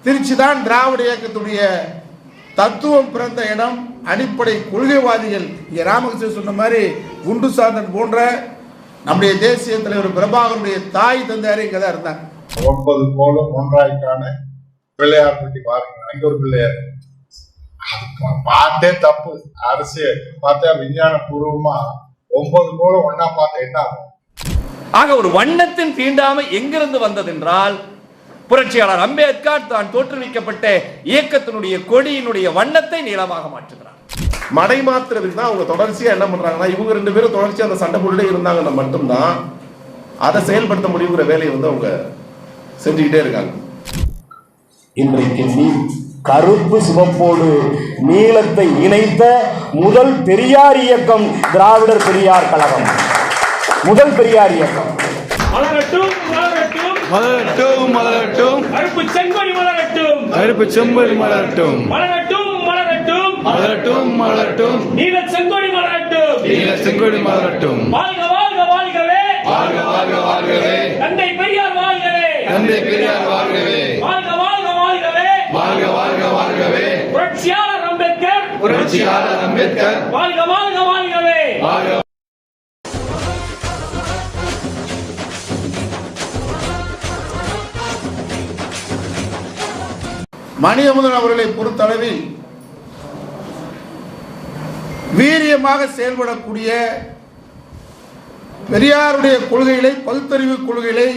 திருச்சி தான் திராவிட இயக்கத்துடைய தத்துவம் பிறந்த இடம். அடிப்படை கொள்கைவாதிகள் இங்கே ராமகிருஷ்ணன் சொன்ன மாதிரி குண்டு சாந்தன் போன்ற நம்முடைய தேசிய தலைவர் பிரபாகருடைய தாய் தந்தையாரே இங்கே தான் இருந்தாங்க. 9 கோலும் ஒன்றாய்க்கான பிள்ளையார் பற்றி பாருங்க, அங்க ஒரு பிள்ளையார் பார்த்தே தப்பு. அரசியல் பார்த்தா விஞ்ஞான பூர்வமா 9 கோலும் ஒன்னா பார்த்த என்ன ஆகும்? ஆக ஒரு வண்ணத்தின் தீண்டாமை எங்கிருந்து வந்தது என்றால், புரட்சியாளர் அம்பேத்கர் தான் தோற்றுவிக்கப்பட்ட இயக்கத்தினுடைய கொடியினுடைய வண்ணத்தை நீளமாக மாற்றுகிறார். மடை மாத்துறதுக்கு தான் அவங்க தொடர்ச்சியா என்ன பண்றாங்கன்னா, இவங்க 2 பேரும் தொடர்ச்சியா அந்த சண்டை போட்டுட்டே இருந்தாங்கன்னா மட்டும்தான் அதை செயல்படுத்த முடியுங்கிற வேலையை அவங்க செஞ்சுக்கிட்டே இருக்காங்க. இன்றைக்கு நீ கருப்பு சிவப்போடு நீளத்தை இணைத்த முதல் பெரியார் இயக்கம் திராவிடர் பெரியார் கழகம். முதல் பெரியார் இயக்கம். மலரட்டும் மலரட்டும் மலரட்டும் மலரட்டும் கருப்பு செங்கொடி மலரட்டும் கருப்பு செம்பொடி மலரட்டும் மலரட்டும் மலரட்டும் மலரட்டும் மலரட்டும் நீல செங்கொடி மலரட்டும் நீல செங்கொடி மலரட்டும். வாழ்க வாழ்க வாழ்கவே வாழ்க வாழ்க வாழ்கவே தந்தை பெரியார் வாழ்கவே தந்தை பெரியார் வாழ்கவே வாழ்க வாழ்க வாழ்கவே வாழ்க வாழ்க வாழ்கவே புரட்சியாளர் அம்பேத்கர் புரட்சியாளர் அம்பேத்கர் வாழ்க வாழ்க வாழ்கவே வாழ்க. மணியமுதன் அவர்களை பொறுத்தளவில் வீரியமாக செயல்படக்கூடிய பெரியாருடைய கொள்கைகளை, பகுத்தறிவு கொள்கைகளை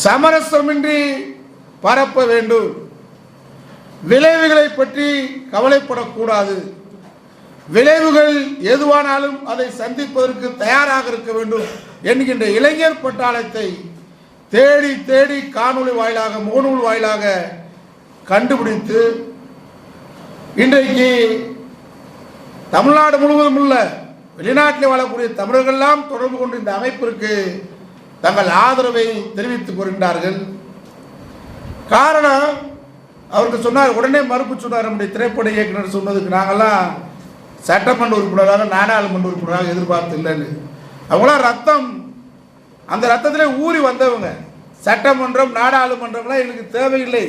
சமரசமின்றி பரப்ப வேண்டும். விளைவுகளை பற்றி கவலைப்படக்கூடாது. விளைவுகள் எதுவானாலும் அதை சந்திப்பதற்கு தயாராக இருக்க வேண்டும் என்கின்ற இளைஞர் பட்டாளத்தை தேடி தேடி காணொளி வாயிலாக, முகநூல் வாயிலாக கண்டுபிடித்து இன்றைக்கு தமிழ்நாடு முழுவதும் உள்ள வெளிநாட்டில் வாழக்கூடிய தமிழர்கள்லாம் தொடர்பு கொண்டு இந்த அமைப்பிற்கு தங்கள் ஆதரவை தெரிவித்துக் வருகின்றார்கள். காரணம், அவருக்கு சொன்னார், உடனே மறுப்பு சொன்னார். நம்முடைய திரைப்பட இயக்குனர் சொன்னதுக்கு நாங்கள்லாம் சட்டமன்ற உறுப்பினராக, நாடாளுமன்ற உறுப்பினராக எதிர்பார்த்து இல்லைன்னு. அவங்களாம் ரத்தம், அந்த ரத்தத்திலே ஊறி வந்தவங்க. சட்டமன்றம், நாடாளுமன்றம்லாம் எங்களுக்கு தேவையில்லை.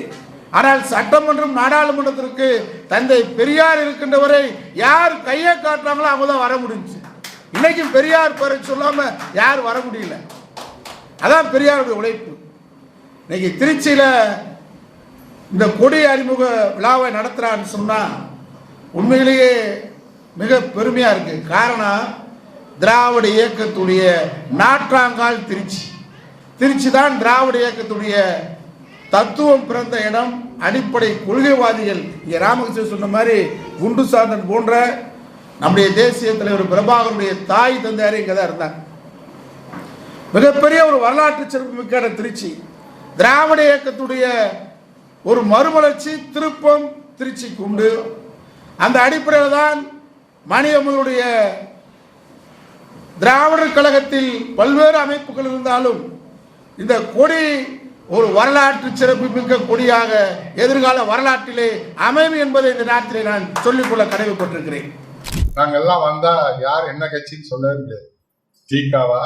ஆனால் சட்டமன்றம், நாடாளுமன்றத்திற்கு தந்தை பெரியார் இருக்கின்றவரை யார் கையை காட்டுறாங்களோ அவங்க தான் வர முடிஞ்சு. இன்னைக்கும் பெரியார் பேரை சொல்லாம யார் வர முடியல. அதான் பெரியாருடைய உழைப்பு. இன்னைக்கு திருச்சியில இந்த கொடி அறிமுக விழாவை நடத்துறான்னு சொன்னா உண்மையிலேயே மிக பெருமையா இருக்கு. காரணம், திராவிட இயக்கத்துடைய நாற்றாங்கால் திருச்சி. திருச்சி தான் திராவிட இயக்கத்துடைய தத்துவம் பிறந்த இடம். அடிப்படை கொள்கைவாதிகள் இங்கே ராமகிருஷ்ணன் சொன்ன மாதிரி குண்டு சாந்தன் போன்ற நம்முடைய தேசிய தலைவர் பிரபாகருடைய தாய் தந்தையாரே இங்கே தான் இருந்தாங்க. மிகப்பெரிய ஒரு வரலாற்று சிறப்புமிக்க இடம் திருச்சி. திராவிட இயக்கத்துடைய ஒரு மறுமலர்ச்சி திருப்பம் திருச்சிக்கு உண்டு. அந்த அடிப்படையில் தான் மணியமுதனுடைய திராவிடர் கழகத்தில் பல்வேறு அமைப்புகள் இருந்தாலும் இந்த கொடி ஒரு வரலாற்று சிறப்பு மிக்க கொடியாக எதிர்கால வரலாற்றிலே அமையும் என்பதை இந்த நாட்டிலே நான் சொல்லிக்கொள்ள கடமைப்பட்டிருக்கிறேன். நாங்கள் எல்லாம் வந்தா யார் என்ன கட்சின்னு சொல்லவே முடியாது. திகாவா,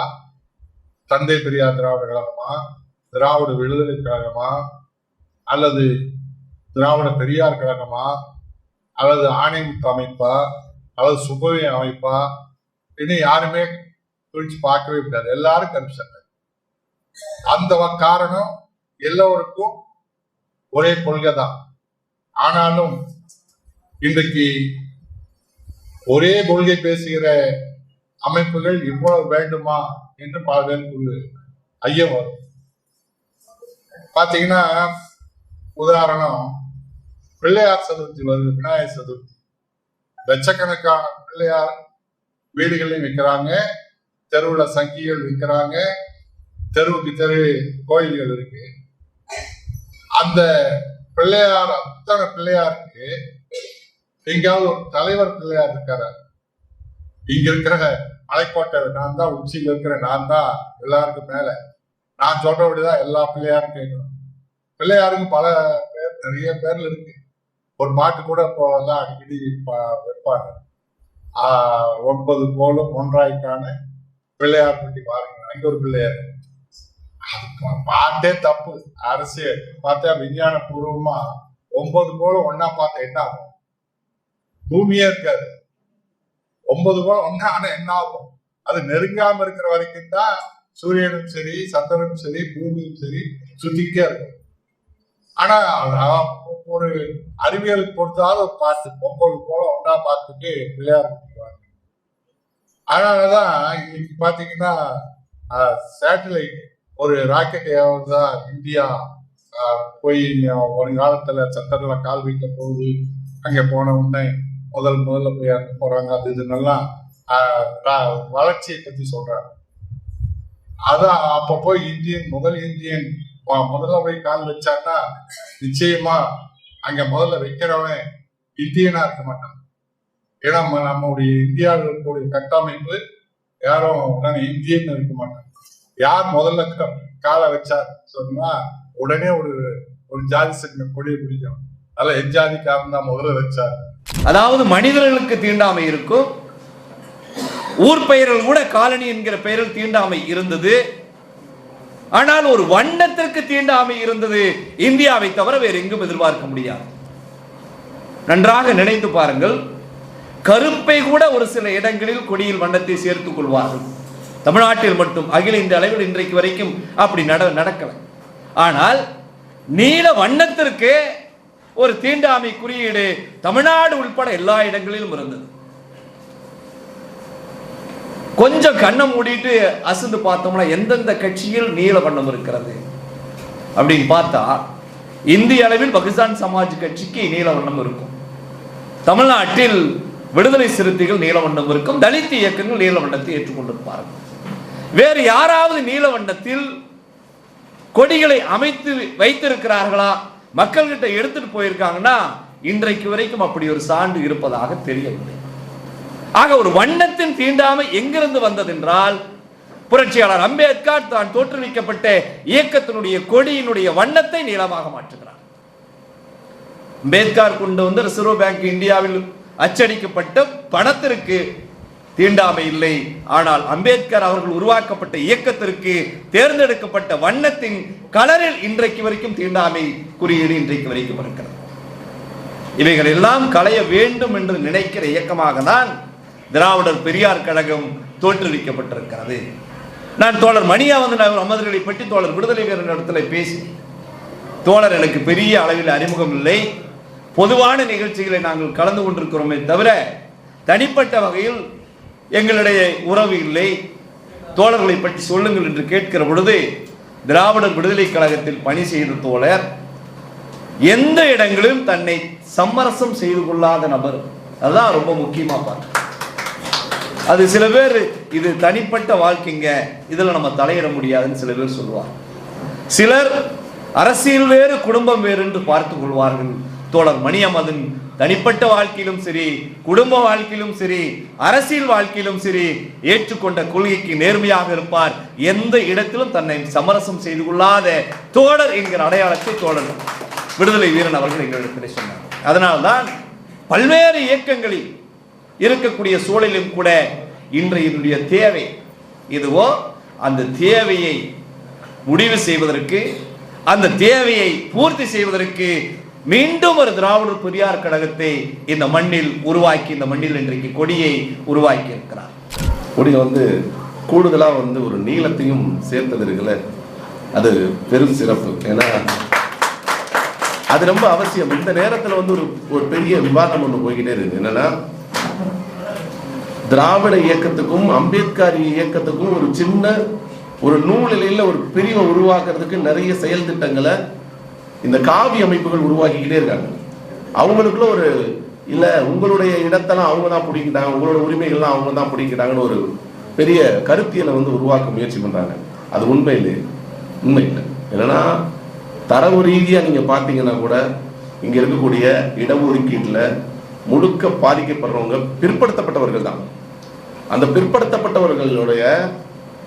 தந்தை பெரியார் திராவிட கழகமா, திராவிட விடுதலை கழகமா, அல்லது திராவிட பெரியார் கழகமா, அல்லது ஆணைமுத்து அமைப்பா, அல்லது சுபவி அமைப்பா, இன்னும் யாருமே குறிச்சு பார்க்கவே முடியாது. எல்லாரும் கருப்பு. அந்த காரணம், எல்லோருக்கும் ஒரே கொள்கை தான். ஆனாலும் இன்றைக்கு ஒரே கொள்கை பேசுகிற அமைப்புகள் இவ்வளவு வேண்டுமா என்று பல பேருக்கு ஐயம் வரும். பாத்தீங்கன்னா, உதாரணம், பிள்ளையார் சதுர்த்தி வருது, விநாயகர் சதுர்த்தி. லட்சக்கணக்கான பிள்ளையார் வீடுகளையும் விற்கிறாங்க, தெருவில் சங்கிகள் விற்கிறாங்க, தெருவுக்கு தெரு கோயில்கள் இருக்கு. அந்த பிள்ளையார், அத்தனை பிள்ளையாருக்கு எங்கேயாவது ஒரு தலைவர் பிள்ளையார் இருக்காரு. இங்க இருக்கிற மலைக்கோட்டை நான் தான், உச்சியில் இருக்கிற நான் தான் எல்லாருக்கும் மேல. நான் சொல்றபடிதான் எல்லா பிள்ளையாரும் கேட்கணும். பிள்ளையாருக்கும் பல பேர், நிறைய பேர்ல இருக்கு. ஒரு பாட்டு கூட போதான் அடிக்கடி வைப்பாங்க. 9 கோலும் ஒன்றாய்க்கான பிள்ளையார் பற்றி பாருங்க, அங்க ஒரு பிள்ளையார் பாட்டே தப்பு. அரசு பார்த்தா விஞ்ஞான பூர்வமா 9 கோளம் ஒன்னா பார்த்தா என்ன ஆகும்? பூமியே இருக்காது. 9 கோளம் ஒன்னா ஆனா என்ன ஆகும்? அது நெருங்காம இருக்கிற வரைக்கும் தான் சூரியனும் சரி, சந்திரனும் சரி, பூமியும் சரி சுத்திக்கே இருக்கும். ஆனா ஒரு அறிவியல் பொறுத்தாவது பார்த்து 9 கோளம் ஒன்னா பார்த்துட்டு பிள்ளையார் பண்ணுவாங்க. அதனாலதான் இன்னைக்கு பாத்தீங்கன்னா சேட்டலைட் ஒரு ராக்கெட் தான் இந்தியா போய் ஒரு காலத்துல சந்திரன்ல கால் வைக்க போகுது. அங்க போன உடனே முதல்ல போய் அங்க போறாங்க. அது இதுன்னெல்லாம் வளர்ச்சியை பத்தி சொல்றாங்க. அதான் அப்ப போய் முதல் இந்தியன் முதல்ல போய் கால் வச்சான்னா நிச்சயமா அங்க முதல்ல வைக்கிறவன் இந்தியனா இருக்க மாட்டான். ஏன்னா நம்முடைய இந்தியாவில் இருக்கக்கூடிய கட்டமைப்பு யாரும் இந்தியன் இருக்க மாட்டாங்க. யார் முதல்ல காலை வச்சார் சொன்னா உடனே ஒரு ஜாதி சங்க கொடியை பிடிக்கும். அதெல்லாம் எஜாதிக்காரன் தான் முதல்ல வச்சார். அதாவது மனிதர்களுக்கு தீண்டாமை இருக்கும். ஊர் பெயர்கள் கூட காலனி என்கிற பெயரில் தீண்டாமை இருந்தது. ஆனால் ஒரு வண்ணத்திற்கு தீண்டாமை இருந்தது. இந்தியாவை தவிர வேறு எங்கும் எதிர்பார்க்க முடியாது. நன்றாக நினைத்து பாருங்கள். கருப்பை கூட ஒரு சில இடங்களில் கொடியில் வண்ணத்தை சேர்த்துக் கொள்வார்கள். தமிழ்நாட்டில் மட்டும், அகில இந்திய அளவில் இன்றைக்கு வரைக்கும் அப்படி நடக்கல. ஆனால் நீல வண்ணத்திற்கு ஒரு தீண்டாமை குறியீடு தமிழ்நாடு உட்பட எல்லா இடங்களிலும் இருந்தது. கொஞ்சம் கண்ணை மூடிட்டு அசந்து பார்த்தோம்னா எந்தெந்த கட்சியில் நீல வண்ணம் இருக்கிறது அப்படின்னு பார்த்தா இந்திய அளவில் பகிஸ்தான் சமாஜ் கட்சிக்கு நீல வண்ணம் இருக்கும். தமிழ்நாட்டில் விடுதலை சிறுத்தைகள் நீல வண்ணம் இருக்கும். தலித் இயக்கங்கள் நீல வண்ணத்தை ஏற்றுக்கொண்டிருப்பார்கள். வேறு யாராவது நீல வண்ணத்தில் கொடிகளை அமைத்து வைத்திருக்கிறார்களா, மக்கள்கிட்ட எடுத்துட்டு போயிருக்காங்கன்னா இன்றைக்கு வரைக்கும் அப்படி ஒரு சான்று இருப்பதாக தெரியவில்லை. ஆக ஒரு வண்ணத்தின் தீண்டாமை எங்கிருந்து வந்தது என்றால், புரட்சியாளர் அம்பேத்கர் தான் தோற்றுவிக்கப்பட்ட இயக்கத்தினுடைய கொடியினுடைய வண்ணத்தை நீளமாக மாற்றுகிறார். அம்பேத்கர் கொண்டு வந்து ரிசர்வ் பேங்க் இந்தியாவில் அச்சடிக்கப்பட்ட பணத்திற்கு தீண்டாமை இல்லை. ஆனால் அம்பேத்கர் அவர்கள் உருவாக்கப்பட்ட இயக்கத்திற்கு தேர்ந்தெடுக்கப்பட்ட வண்ணத்தின் கலரில் இன்றைக்கு வரைக்கும் தீண்டாமை குறியீடு இன்றைக்கு வரைக்கும் இருக்கிறது. இவைகள் எல்லாம் களைய வேண்டும் என்று நினைக்கிற இயக்கமாக தான் திராவிடர் பெரியார் கழகம் தோற்றுவிக்கப்பட்டிருக்கிறது. நான் தோழர் மணியா அமர்களை பற்றி தோழர் விடுதலை வீரர் இடத்துல பேசி, தோழர் எனக்கு பெரிய அளவில் அறிமுகம் இல்லை, பொதுவான நிகழ்ச்சிகளை நாங்கள் கலந்து கொண்டிருக்கிறோமே தவிர தனிப்பட்ட வகையில் எங்களிடையே உறவு இல்லை, தோழர்களை பற்றி சொல்லுங்கள் என்று கேட்கிற பொழுது, திராவிடர் விடுதலை கழகத்தில் பணி செய்த தோழர் எந்த இடங்களிலும் தன்னை சமரசம் செய்து கொள்ளாத நபர். அதுதான் ரொம்ப முக்கியமா பார்க்க. அது சில பேர் இது தனிப்பட்ட வாழ்க்கைங்க, இதுல நம்ம தலையிட முடியாதுன்னு சில பேர் சொல்லுவார். சிலர் அரசியல் வேறு குடும்பம் வேறு என்று பார்த்துக் கொள்வார்கள். தோழர் மணியமதன் தனிப்பட்ட வாழ்க்கையிலும் சரி, குடும்ப வாழ்க்கையிலும் சரி, அரசியல் வாழ்க்கையிலும் சரி ஏற்றுக்கொண்ட கொள்கைக்கு நேர்மையாக இருப்பார். எந்த இடத்திலும் தன்னை சமரசம் செய்து கொள்ளாத தோழர் என்கிற அடையாளத்தை தோழர் விடுதலை வீரன் அவர்கள் எங்களிடத்தில் சொன்னார். அதனால்தான் பல்வேறு இயக்கங்களில் இருக்கக்கூடிய சூழலிலும் கூட இன்றைய தேவை இதுவோ, அந்த தேவையை முடிவு செய்வதற்கு, அந்த தேவையை பூர்த்தி செய்வதற்கு மீண்டும் ஒரு திராவிடர் பெரியார் கழகத்தை இந்த மண்ணில் உருவாக்கி, இந்த மண்ணில் இன்றைக்கு கொடியை உருவாக்கி இருக்கிறார். கொடி கூடுதலா ஒரு நீளத்தையும் சேர்த்தது இருக்குல்ல, அது பெரும் சிறப்பு. ஏன்னா அது ரொம்ப அவசியம். இந்த நேரத்தில் ஒரு பெரிய விவாதம் ஒன்று போய்கிட்டே இருக்கு. என்னன்னா, திராவிட இயக்கத்துக்கும் அம்பேத்கர் இயக்கத்துக்கும் ஒரு சின்ன ஒரு நூலிலையில் ஒரு பிரிவை உருவாக்குறதுக்கு நிறைய செயல் திட்டங்களை இந்த காவி அமைப்புகள் உருவாக்கிக்கிட்டே இருக்காங்க. அவங்களுக்குள்ள ஒரு இல்ல உங்களுடைய இடத்தெல்லாம் அவங்க தான் பிடிக்கிட்டாங்க, உங்களோட உரிமைகள்லாம் அவங்க தான் பிடிக்கிட்டாங்கன்னு ஒரு பெரிய கருத்தியலை உருவாக்க முயற்சி பண்றாங்க. அது உண்மை இல்லை. என்னன்னா, தரவு ரீதியா நீங்க பாத்தீங்கன்னா கூட இங்க இருக்கக்கூடிய இடஒதுக்கீட்டுல முழுக்க பாதிக்கப்படுறவங்க பிற்படுத்தப்பட்டவர்கள் தான். அந்த பிற்படுத்தப்பட்டவர்களுடைய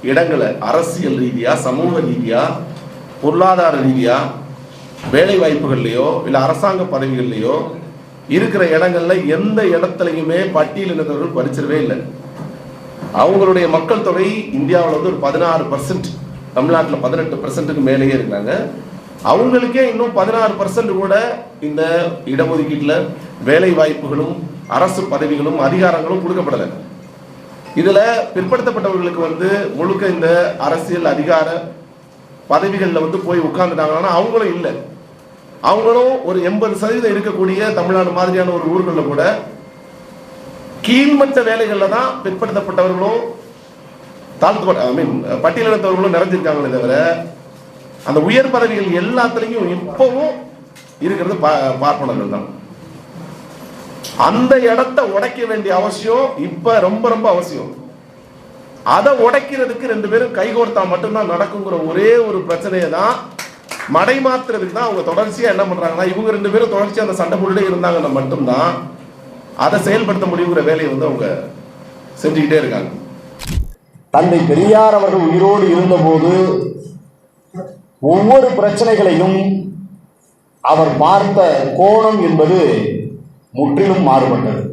இடங்களை அரசியல் ரீதியா, சமூக ரீதியா, பொருளாதார ரீதியா, வேலை வாய்ப்புகள்லையோ இல்ல அரசாங்க பதவிகள்லையோ இருக்கிற இடங்கள்ல எந்த இடத்துலையுமே பட்டியலினத்தவர்கள் பறிச்சிடவே இல்லை. அவங்களுடைய மக்கள் தொகை இந்தியாவில் ஒரு 16%. தமிழ்நாட்டில் 18% மேலேயே இருக்கிறாங்க. அவங்களுக்கே இன்னும் 16% கூட இந்த இடஒதுக்கீட்டில் வேலை வாய்ப்புகளும் அரசு பதவிகளும் அதிகாரங்களும் கொடுக்கப்படலை. இதுல பிற்படுத்தப்பட்டவர்களுக்கு முழுக்க இந்த அரசியல் அதிகார பதவிகளில் போய் உட்கார்ந்துட்டாங்கன்னா அவங்களும் இல்லை. அவங்களும் ஒரு 80% இருக்கக்கூடிய தமிழ்நாடு மாதிரியான ஒரு ஊர்களில் கூட கீழ்மட்ட வேலைகளில் தான் பிற்படுத்தப்பட்டவர்களும் பட்டியலினத்தவர்களும் நிறைஞ்சிருக்காங்களே தவிர அந்த உயர் பதவிகள் எல்லாத்துலேயும் இப்பவும் இருக்கிறது பார்ப்பனர்கள் தான். அந்த இடத்தை உடைக்க வேண்டிய அவசியம் இப்ப ரொம்ப ரொம்ப அவசியம். அதை உடைக்கிறதுக்கு 2 பேரும் கைகோர்த்தா மட்டும்தான் நடக்குங்கிற ஒரே ஒரு பிரச்சனையை தான் மடைமாத்துறதுக்கு தான் அவங்க தொடர்ச்சியா என்ன பண்றாங்கன்னா, இவங்க 2 பேரும் தொடர்ச்சியா அந்த சண்டை போட்டுட்டே இருந்தாங்கன்னா மட்டும்தான் அதை செயல்படுத்த முடியுங்கிற வேலையை அவங்க செஞ்சுக்கிட்டே இருக்காங்க. தந்தை பெரியார் அவர்கள் உயிரோடு இருந்தபோது ஒவ்வொரு பிரச்சனைகளையும் அவர் பார்த்த கோணம் என்பது முற்றிலும் மாறுபட்டது.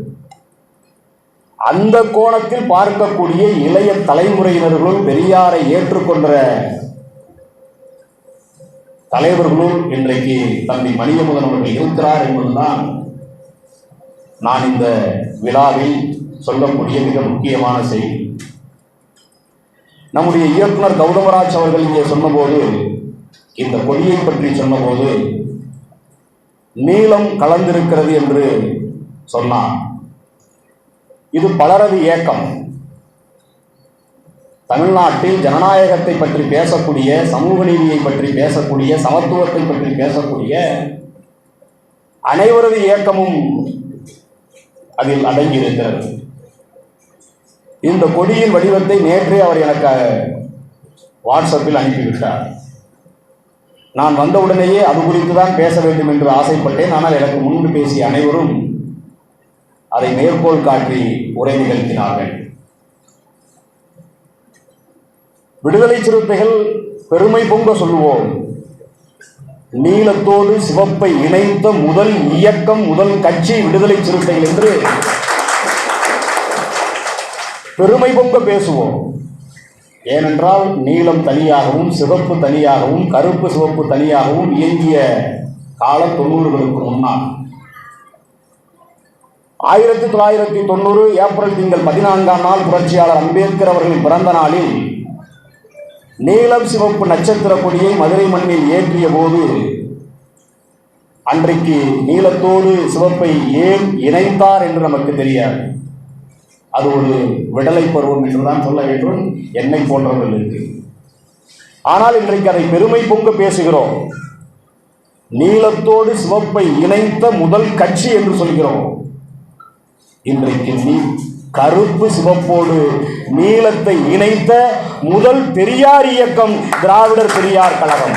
அந்த கோணத்தில் பார்க்கக்கூடிய இளைய தலைமுறையினர்களும் பெரியாரை ஏற்றுக்கொண்ட தலைவர்களும் இன்றைக்கு தந்தை மணியமுதன் அவர்கள் இருக்கிறார் என்பதுதான் நான் இந்த விழாவில் சொல்லக்கூடிய மிக முக்கியமான செய்தி. நம்முடைய இயக்குனர் கௌதமராஜ் அவர்கள் இங்கே சொன்னபோது, இந்த கொடியை பற்றி சொன்னபோது நீளம் கலந்திருக்கிறது என்று சொன்னார். இது பலரது இயக்கம். தமிழ்நாட்டில் ஜனநாயகத்தை பற்றி பேசக்கூடிய, சமூக நீதியை பற்றி பேசக்கூடிய, சமத்துவத்தை பற்றி பேசக்கூடிய அனைவரது இயக்கமும் அதில் அடங்கியிருக்கிறது. இந்த கொடியின் வடிவத்தை நேற்றே அவர் எனக்கு வாட்ஸ்அப்பில் அனுப்பிவிட்டார். நான் வந்தவுடனேயே அது குறித்து தான் பேச வேண்டும் என்று ஆசைப்பட்டேன். ஆனால் எனக்கு முன்பு பேசிய அனைவரும் அதை மேற்கோள் காட்டி உரை நிகழ்த்தினார்கள். விடுதலை சிறுத்தைகள் பெருமை பொங்க சொல்லுவோம், நீலத்தோடு சிவப்பை இணைத்த முதல் இயக்கம், முதல் கட்சி விடுதலை சிறுத்தைகள் என்று பெருமை பொங்க பேசுவோம். ஏனென்றால் நீலம் தனியாகவும் சிவப்பு தனியாகவும் கருப்பு சிவப்பு தனியாகவும் இயங்கிய காலம் 90களுக்கு முன்னால். 1990 ஏப்ரல் திங்கள் 14ஆம் நாள் புரட்சியாளர் அம்பேத்கர் அவர்களின் பிறந்த நாளில் நீலம் சிவப்பு நட்சத்திர கொடியை மதுரை மண்ணில் ஏற்றிய போது அன்றைக்கு நீலத்தோடு சிவப்பை ஏன் இணைத்தார் என்று நமக்கு தெரியாது. அது ஒரு விடலை பருவம் என்றுதான் சொல்ல வேண்டும் என்னை போன்றவர்களுக்கு. ஆனால் இன்றைக்கு அதை பெருமை பொங்க பேசுகிறோம். நீலத்தோடு சிவப்பை இணைத்த முதல் கட்சி என்று சொல்கிறோம். இன்றைக்கு கருப்பு சிவப்போடு நீலத்தை இணைத்த முதல் பெரியார் இயக்கம் திராவிடர் பெரியார் கழகம்.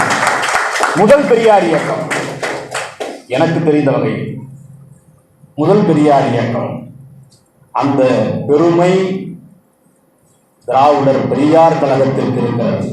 முதல் பெரியார் இயக்கம் எனக்கு தெரிந்த வகையில் முதல் பெரியார் இயக்கம். அந்த பெருமை திராவிடர் பெரியார் கழகத்திற்கு இருக்கிறது.